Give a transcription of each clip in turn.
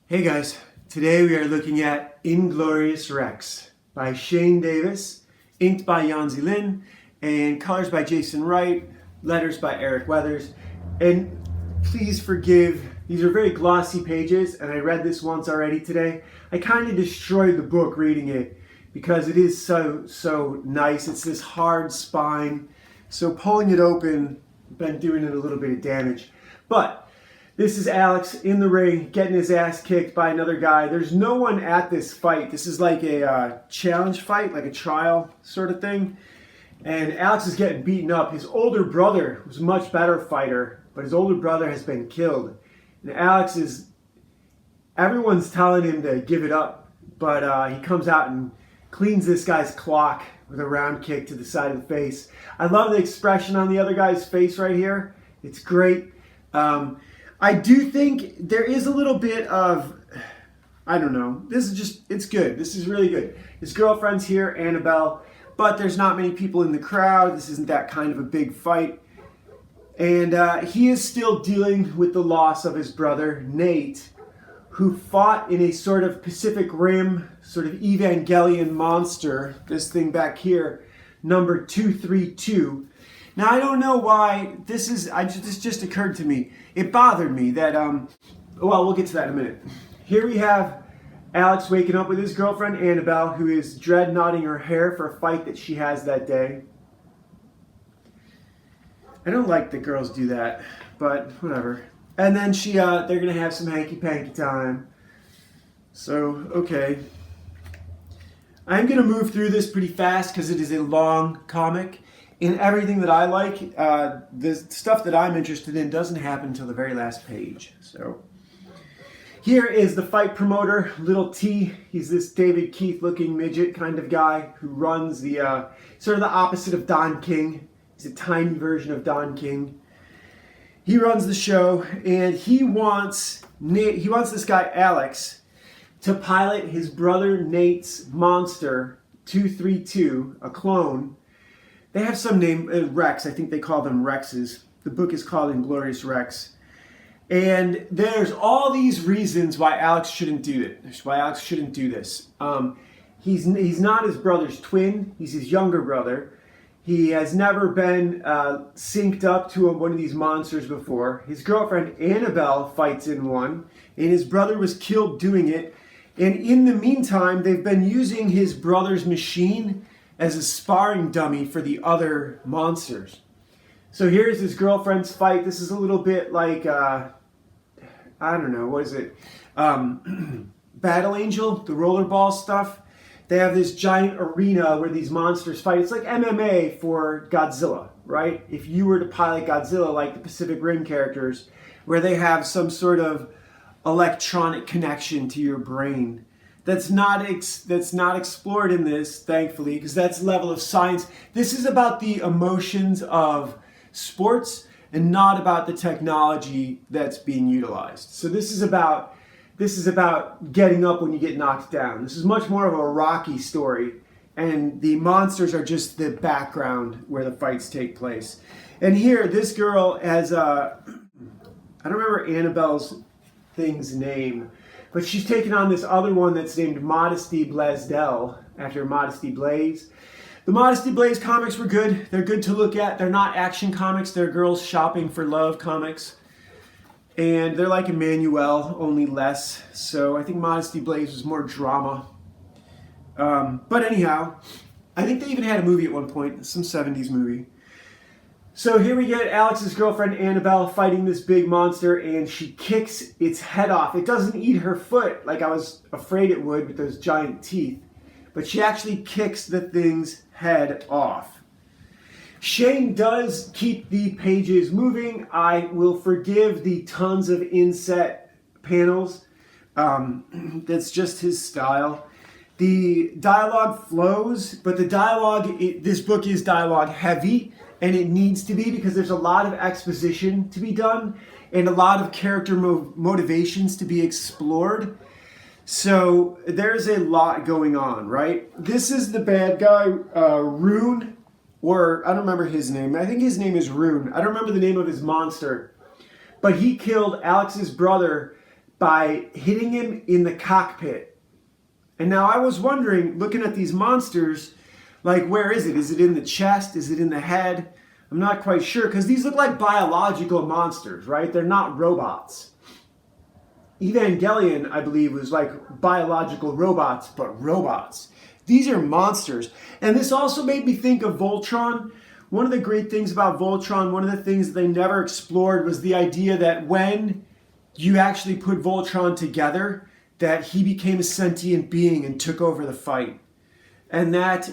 Hey guys, today we are looking at Inglorious Rex by Shane Davis, inked by Yanzi Lin, and colors by Jason Wright, letters by Eric Weathers. And please forgive, these are very glossy pages, and I read this once already today. I kind of destroyed the book reading it because it is so nice. It's this hard spine, so pulling it open, been doing it a little bit of damage. But this is Alex in the ring, getting his ass kicked by another guy. There's no one at this fight. This is like a challenge fight, like a trial sort of thing. And Alex is getting beaten up. His older brother was a much better fighter, but his older brother has been killed. And Alex is, everyone's telling him to give it up, but he comes out and cleans this guy's clock with a round kick to the side of the face. I love the expression on the other guy's face right here. It's great. I do think there is a little bit of, I don't know, this is just, it's good. This is really good. His girlfriend's here, Annabelle, but there's not many people in the crowd. This isn't that kind of a big fight. And he is still dealing with the loss of his brother, Nate, who fought in a sort of Pacific Rim, sort of Evangelion monster, this thing back here, number 232. Now, I don't know why this just occurred to me. It bothered me that, well, we'll get to that in a minute. Here we have Alex waking up with his girlfriend, Annabelle, who is dreadnoughting her hair for a fight that she has that day. I don't like that girls do that, but whatever. And then they're going to have some hanky-panky time. So, okay. I'm going to move through this pretty fast because it is a long comic. And everything that I like, the stuff that I'm interested in doesn't happen until the very last page. So here is the fight promoter, Little T. He's this David Keith looking midget kind of guy who runs the sort of the opposite of Don King. He's a tiny version of Don King. He runs the show, and he wants this guy Alex to pilot his brother Nate's monster 232, a clone. They have some name, Rex. I think they call them Rexes. The book is called Inglorious Rex. And there's all these reasons why Alex shouldn't do it. Why Alex shouldn't do this. He's not his brother's twin. He's his younger brother. He has never been synced up to one of these monsters before. His girlfriend Annabelle fights in one, and his brother was killed doing it. And in the meantime, they've been using his brother's machine as a sparring dummy for the other monsters. So here's his girlfriend's fight. This is a little bit like, I don't know, what is it? Battle Angel, the rollerball stuff. They have this giant arena where these monsters fight. It's like MMA for Godzilla, right? If you were to pilot Godzilla like the Pacific Rim characters, where they have some sort of electronic connection to your brain. That's not explored in this, thankfully, because that's level of science. This is about the emotions of sports and not about the technology that's being utilized. So this is about getting up when you get knocked down. This is much more of a Rocky story, and the monsters are just the background where the fights take place. And here, this girl has I don't remember Annabelle's thing's name, but she's taken on this other one that's named Modesty Blaisdell, after Modesty Blaise. The Modesty Blaise comics were good. They're good to look at. They're not action comics. They're girls shopping for love comics. And they're like Emmanuel, only less. So I think Modesty Blaise was more drama. But anyhow, I think they even had a movie at one point, some 70s movie. So here we get Alex's girlfriend Annabelle fighting this big monster, and she kicks its head off. It doesn't eat her foot like I was afraid it would with those giant teeth, but she actually kicks the thing's head off. Shane does keep the pages moving. I will forgive the tons of inset panels. That's just his style. The dialogue flows, but the dialogue, this book is dialogue heavy. And it needs to be, because there's a lot of exposition to be done and a lot of character motivations to be explored. So there's a lot going on, right? This is the bad guy, Rune, or I don't remember his name. I think his name is Rune. I don't remember the name of his monster. But he killed Alex's brother by hitting him in the cockpit. And now I was wondering, looking at these monsters, like, where is it? Is it in the chest? Is it in the head? I'm not quite sure, because these look like biological monsters, right? They're not robots. Evangelion, I believe, was like biological robots, but robots. These are monsters. And this also made me think of Voltron. One of the great things about Voltron, one of the things that they never explored was the idea that when you actually put Voltron together, that he became a sentient being and took over the fight. And that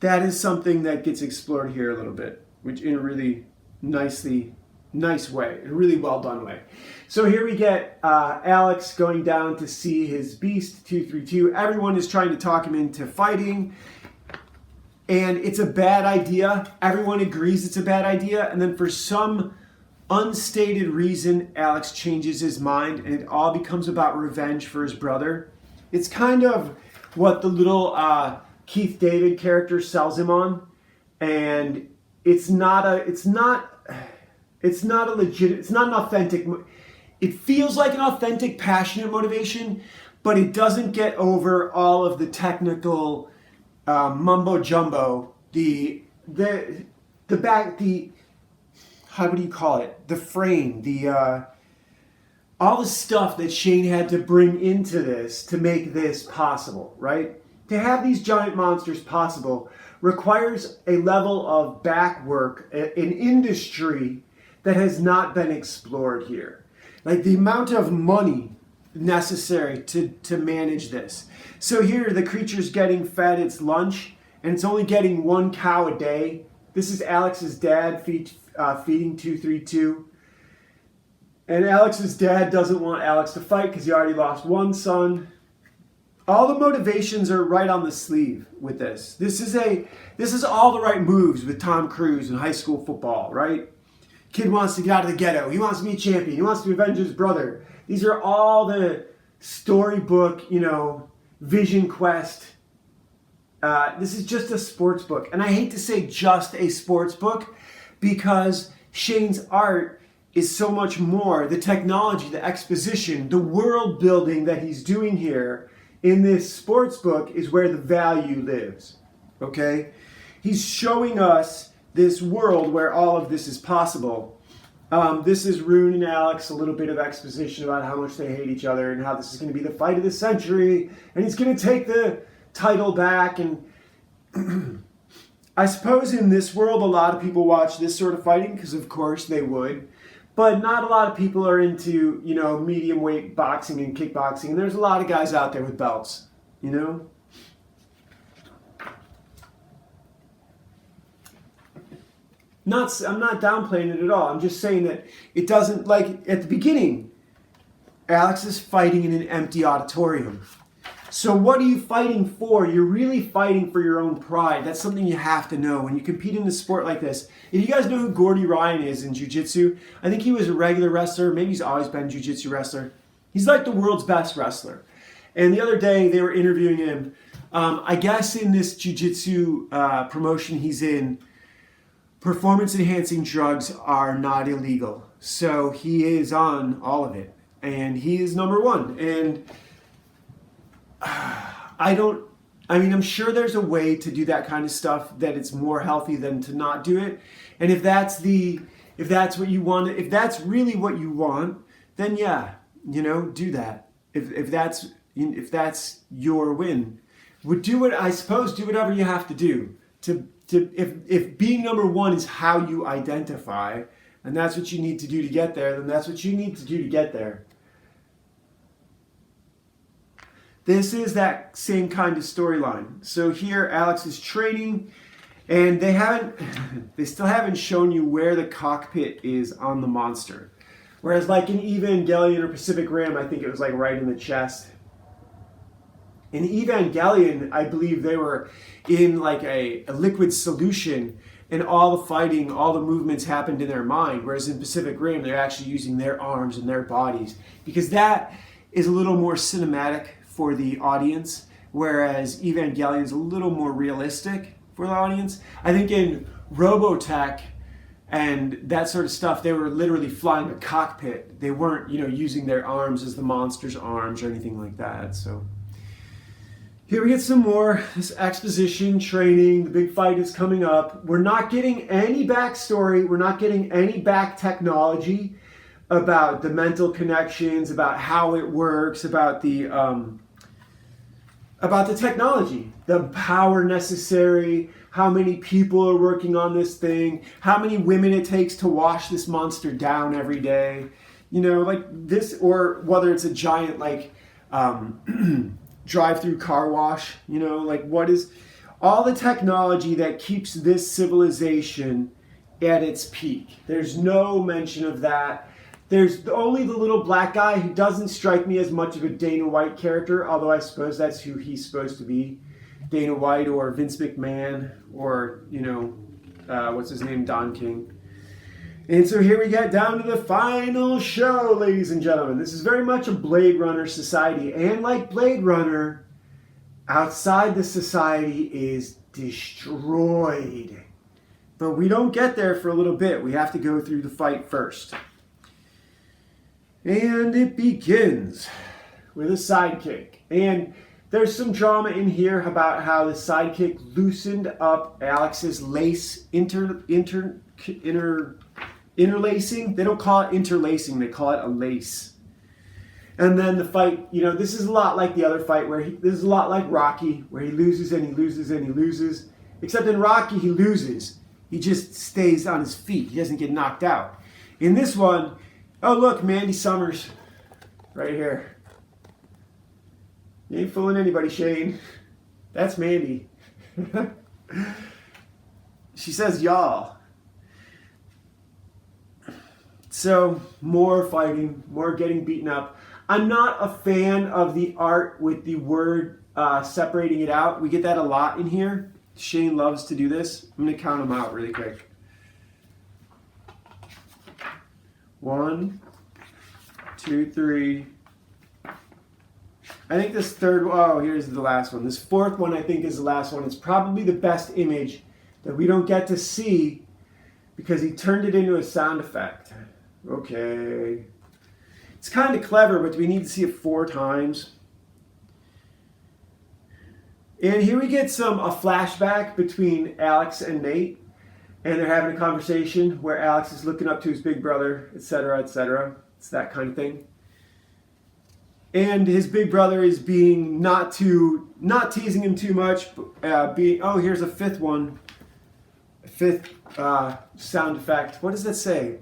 is something that gets explored here a little bit, which in a really nice way, a really well done way. So here we get Alex going down to see his beast, 232. Everyone is trying to talk him into fighting. And it's a bad idea. Everyone agrees it's a bad idea. And then for some unstated reason, Alex changes his mind and it all becomes about revenge for his brother. It's kind of what the little Keith David character sells him on. And it's not an authentic, it feels like an authentic, passionate motivation, but it doesn't get over all of the technical mumbo jumbo, how would you call it? The frame, all the stuff that Shane had to bring into this to make this possible, right? To have these giant monsters possible requires a level of back work, an industry that has not been explored here. Like the amount of money necessary to manage this. So here the creature's getting fed its lunch and it's only getting 1 cow a day. This is Alex's dad feeding 232. And Alex's dad doesn't want Alex to fight because he already lost one son. All the motivations are right on the sleeve with this. This is all the right moves with Tom Cruise in high school football, right? Kid wants to get out of the ghetto. He wants to be a champion. He wants to avenge his brother. These are all the storybook, Vision Quest. This is just a sports book. And I hate to say just a sports book because Shane's art is so much more. The technology, the exposition, the world building that he's doing here in this sports book is where the value lives. Okay? He's showing us this world where all of this is possible. This is Rune and Alex, a little bit of exposition about how much they hate each other and how this is going to be the fight of the century and he's going to take the title back. And I suppose in this world a lot of people watch this sort of fighting because of course they would, but not a lot of people are into medium weight boxing and kickboxing, and there's a lot of guys out there with belts. I'm not downplaying it at all. I'm just saying that it doesn't, like at the beginning, Alex is fighting in an empty auditorium. So what are you fighting for? You're really fighting for your own pride. That's something you have to know when you compete in a sport like this. If you guys know who Gordy Ryan is in jiu-jitsu, I think he was a regular wrestler. Maybe he's always been a jiu-jitsu wrestler. He's like the world's best wrestler. And the other day they were interviewing him. I guess in this jiu-jitsu promotion he's in, performance-enhancing drugs are not illegal. So he is on all of it. And he is number one. And I'm sure there's a way to do that kind of stuff that it's more healthy than to not do it. And if that's what you want, if that's really what you want, then yeah, do that. If that's your win, do whatever you have to do if being number one is how you identify, and that's what you need to do to get there, then that's what you need to do to get there. This is that same kind of storyline. So here Alex is training, and they still haven't shown you where the cockpit is on the monster. Whereas like in Evangelion or Pacific Rim, I think it was like right in the chest. In Evangelion, I believe they were in like a liquid solution, and all the fighting, all the movements happened in their mind. Whereas in Pacific Rim, they're actually using their arms and their bodies, because that is a little more cinematic for the audience, whereas Evangelion is a little more realistic for the audience. I think in Robotech, and that sort of stuff. They were literally flying a cockpit. They weren't, using their arms as the monster's arms or anything like that. So here we get some more this exposition training. The big fight is coming up. We're not getting any backstory. We're not getting any back technology about the mental connections, about how it works, about the technology, the power necessary, how many people are working on this thing, how many women it takes to wash this monster down every day, like this, or whether it's a giant drive-through car wash, what is all the technology that keeps this civilization at its peak. There's no mention of that. There's only the little black guy who doesn't strike me as much of a Dana White character, although I suppose that's who he's supposed to be. Dana White or Vince McMahon or, what's his name, Don King. And so here we get down to the final show, ladies and gentlemen. This is very much a Blade Runner society. And like Blade Runner, outside the society is destroyed. But we don't get there for a little bit. We have to go through the fight first. And it begins with a sidekick. And there's some drama in here about how the sidekick loosened up Alex's lace interlacing. They don't call it interlacing, they call it a lace. And then the fight, this is a lot like the other fight this is a lot like Rocky, where he loses and he loses and he loses. Except in Rocky, he loses. He just stays on his feet. He doesn't get knocked out. In this one, oh, look, Mandy Summers, right here. You ain't fooling anybody, Shane. That's Mandy. She says y'all. So, more fighting, more getting beaten up. I'm not a fan of the art with the word separating it out. We get that a lot in here. Shane loves to do this. I'm going to count them out really quick. 1, 2, 3. I think this third, here's the last one. This fourth one I think is the last one. It's probably the best image that we don't get to see because he turned it into a sound effect. Okay. It's kind of clever, but do we need to see it 4 times? And here we get a flashback between Alex and Nate. And they're having a conversation where Alex is looking up to his big brother, etc., etc. It's that kind of thing. And his big brother is being not teasing him too much, here's a fifth one. A fifth sound effect. What does that say?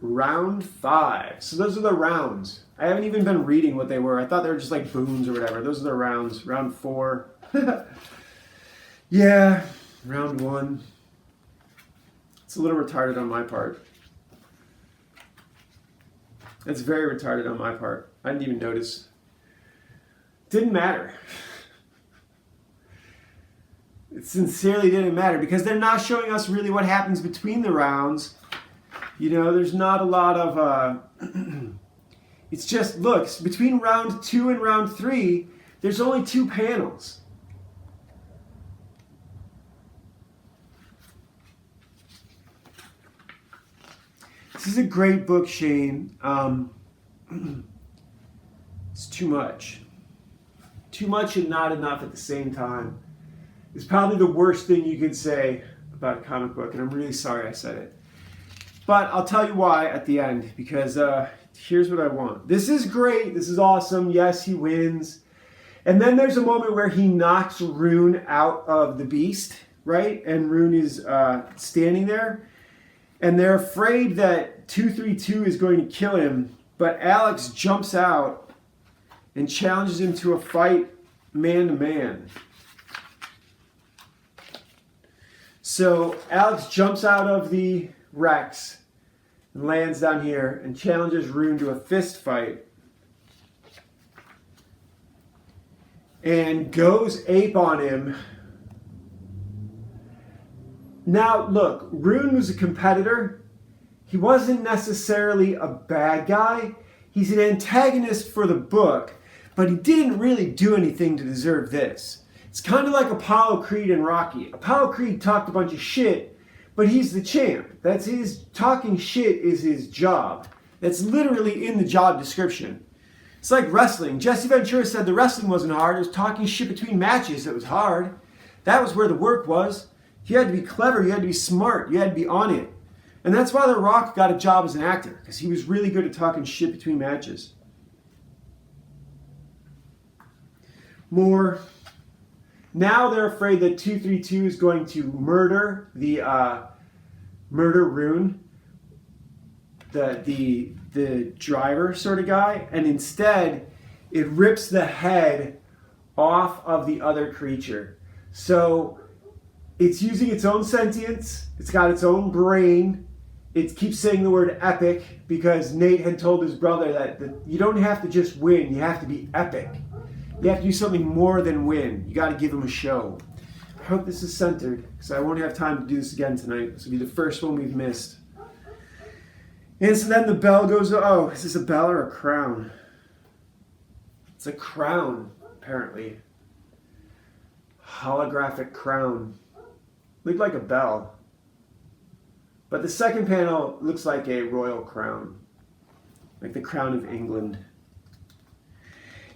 Round 5. So those are the rounds. I haven't even been reading what they were. I thought they were just like boons or whatever. Those are the rounds. Round 4. Yeah. Round 1. It's a little retarded on my part. It's very retarded on my part. I didn't even notice. Didn't matter. It sincerely didn't matter because they're not showing us really what happens between the rounds. There's not a lot of... It's just, look, between round 2 and round 3, there's only 2 panels. This is a great book, Shane. It's too much. Too much and not enough at the same time. It's probably the worst thing you could say about a comic book, and I'm really sorry I said it. But I'll tell you why at the end, because here's what I want. This is great. This is awesome. Yes, he wins. And then there's a moment where he knocks Rune out of the beast, right? And Rune is standing there. And they're afraid that 232 is going to kill him. But Alex jumps out and challenges him to a fight man to man. So Alex jumps out of the Rex and lands down here and challenges Rune to a fist fight. And goes ape on him. Now, look, Rune was a competitor. He wasn't necessarily a bad guy. He's an antagonist for the book, but he didn't really do anything to deserve this. It's kind of like Apollo Creed and Rocky. Apollo Creed talked a bunch of shit, But he's the champ. That's his, talking shit is his job. That's literally in the job description. It's like wrestling. Jesse Ventura said the wrestling wasn't hard. It was talking shit between matches that was hard. That was where the work was. You had to be clever. You had to be smart. You had to be on it. And that's why The Rock got a job as an actor, because he was really good at talking shit between matches. More. Now they're afraid that 232 is going to murder the murder Rune, the driver sort of guy, and instead it rips the head off of the other creature. So it's using its own sentience. It's got its own brain. It keeps saying the word epic because Nate had told his brother that you don't have to just win. You have to be epic. You have to do something more than win. You got to give him a show. I hope this is centered because I won't have time to do this again tonight. This will be the first one we've missed. And so then the bell goes, oh, is this a bell or a crown? It's a crown, apparently. Holographic crown. Looked like a bell. But the second panel looks like a royal crown. Like the crown of England.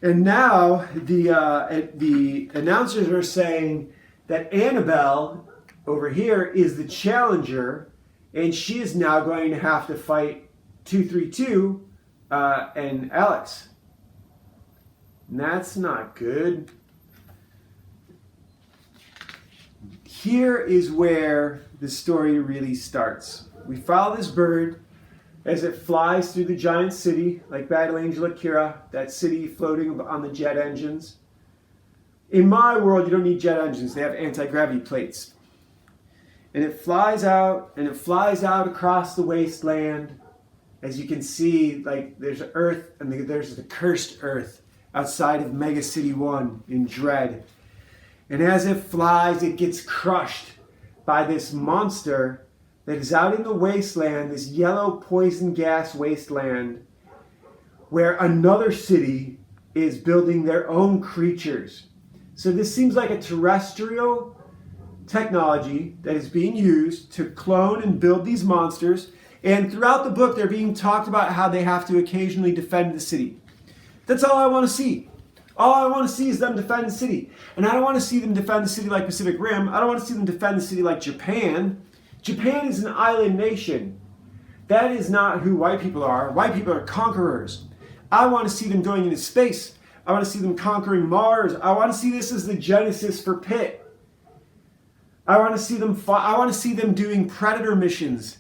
And now the announcers are saying that Annabelle over here is the challenger, and she is now going to have to fight 232 and Alex. And that's not good. Here is where the story really starts. We follow this bird as it flies through the giant city, like Battle Angel Akira, that city floating on the jet engines. In my world, you don't need jet engines. They have anti-gravity plates. And it flies out, and it flies out across the wasteland. As you can see, like there's Earth, and there's the cursed Earth outside of Mega City 1 in Dread. And as it flies, it gets crushed by this monster that is out in the wasteland, this yellow poison gas wasteland, where another city is building their own creatures. So this seems like a terrestrial technology that is being used to clone and build these monsters. And throughout the book, they're being talked about how they have to occasionally defend the city. That's all I want to see. All I want to see is them defend the city. And I don't want to see them defend the city like Pacific Rim. I don't want to see them defend the city like Japan. Japan is an island nation. That is not who white people are. White people are conquerors. I want to see them going into space. I want to see them conquering Mars. I want to see this as the genesis for Pitt. I want to see them. I want to see them doing Predator missions,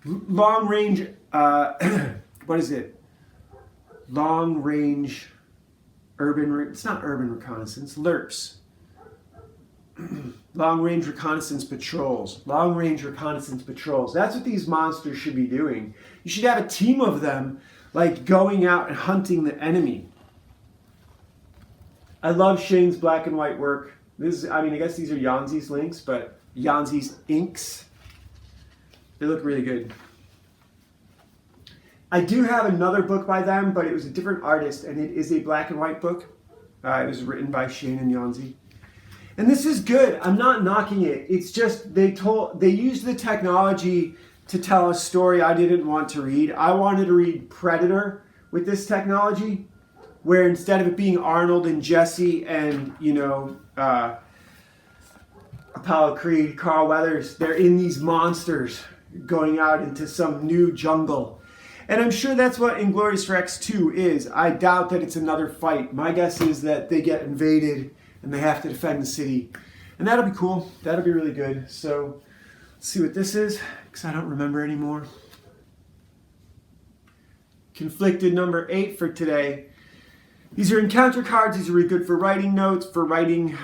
long range. What is it? Long range urban. It's not urban reconnaissance. LRPs. Long range reconnaissance patrols. Long range reconnaissance patrols. That's what these monsters should be doing. You should have a team of them, like going out and hunting the enemy. I love Shane's black and white work. This is, I guess these are Yanzi's links, but Yanzi's inks. They look really good. I do have another book by them, but it was a different artist, and it is a black and white book. It was written by Shane and Yanzi. And this is good. I'm not knocking it. It's just they used the technology to tell a story I didn't want to read. I wanted to read Predator with this technology, where instead of it being Arnold and Jesse and, Apollo Creed, Carl Weathers, they're in these monsters going out into some new jungle. And I'm sure that's what Inglorious Rex 2 is. I doubt that it's another fight. My guess is that they get invaded and they have to defend the city. And that'll be cool. That'll be really good. So let's see what this is, because I don't remember anymore. Conflicted number 8 for today. These are encounter cards. These are really good for writing notes, for writing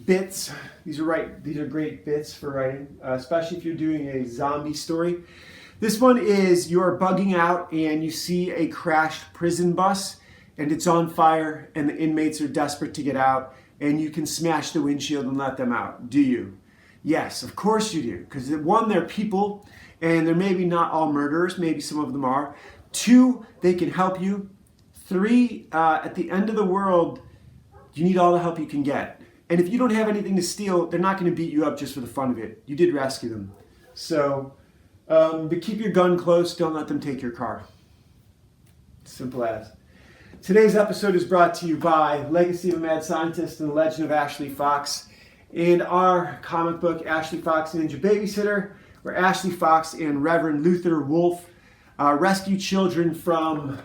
bits. These are great bits for writing, especially if you're doing a zombie story. This one is you're bugging out and you see a crashed prison bus and it's on fire and the inmates are desperate to get out, and you can smash the windshield and let them out. Do you? Yes, of course you do. Because one, they're people and they're maybe not all murderers. Maybe some of them are. 2, they can help you. 3, at the end of the world, you need all the help you can get. And if you don't have anything to steal, they're not going to beat you up just for the fun of it. You did rescue them. So, but keep your gun close. Don't let them take your car. Simple as. Today's episode is brought to you by Legacy of a Mad Scientist and the Legend of Ashley Fox, and our comic book, Ashley Fox Ninja Babysitter, where Ashley Fox and Reverend Luther Wolf rescue children from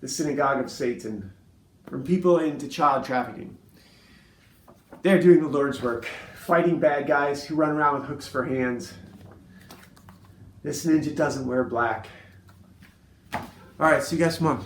the synagogue of Satan, from people into child trafficking. They're doing the Lord's work, fighting bad guys who run around with hooks for hands. This ninja doesn't wear black. All right, see you guys tomorrow.